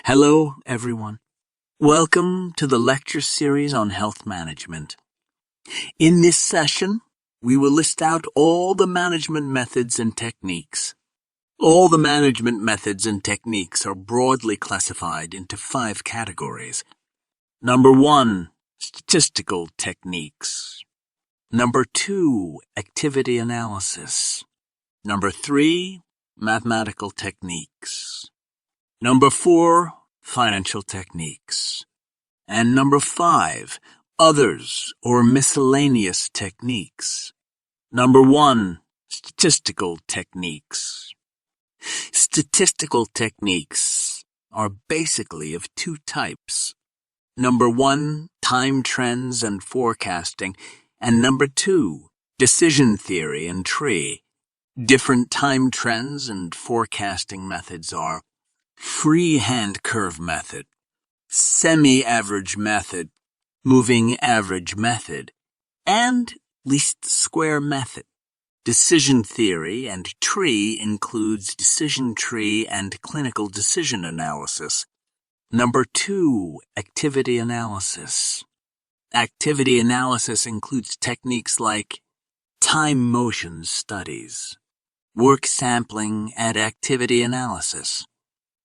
Hello, everyone. Welcome to the lecture series on health management. In this session, we will list out all the management methods and techniques. All the management methods and techniques are broadly classified into 5 categories. Number 1, statistical techniques. Number 2, activity analysis. Number 3, mathematical techniques. Number 4, financial techniques. And number 5, others or miscellaneous techniques. Number 1, statistical techniques. Statistical techniques are basically of 2 types. Number 1, time trends and forecasting, and number 2, decision theory and tree. Different time trends and forecasting methods are freehand curve method, semi-average method, moving average method, and least square method. Decision theory and tree includes decision tree and clinical decision analysis. Number 2, activity analysis. Activity analysis includes techniques like time motion studies, work sampling and activity analysis,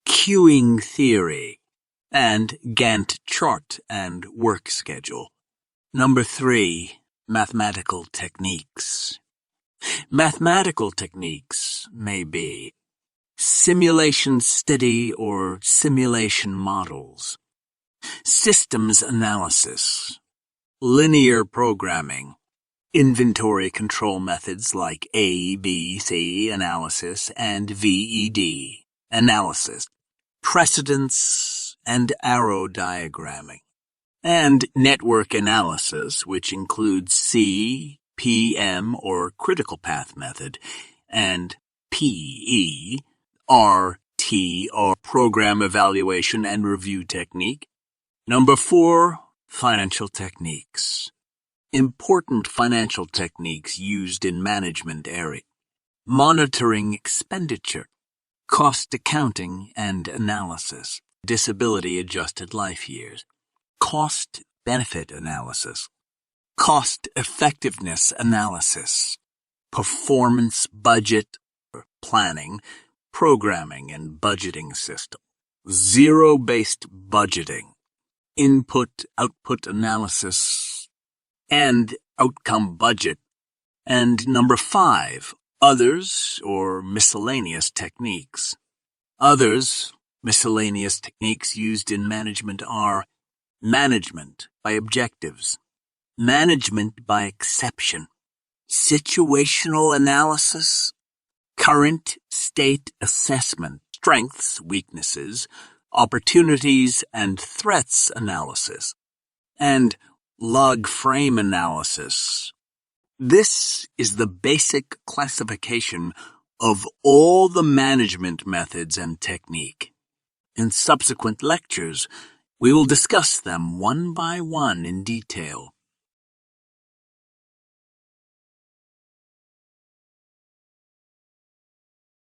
queuing theory, and Gantt chart and work schedule. Number 3, mathematical techniques. Mathematical techniques may be simulation study or simulation models, systems analysis, linear programming, inventory control methods like A, B, C analysis and VED analysis, precedence and arrow diagramming, and network analysis, which includes C, PM or critical path method, and PE, RT or program evaluation and review technique. Number 4, financial techniques. Important financial techniques used in management area: monitoring expenditure, cost accounting and analysis, disability adjusted life years, cost benefit analysis, cost effectiveness analysis, performance budget planning, programming and budgeting system, zero-based budgeting, input-output analysis, and outcome budget. And number 5, others or miscellaneous techniques. Others, miscellaneous techniques used in management are management by objectives, management by exception, situational analysis, current state assessment, strengths, weaknesses, opportunities and threats analysis, and log frame analysis. This is the basic classification of all the management methods and technique. In subsequent lectures, we will discuss them one by one in detail.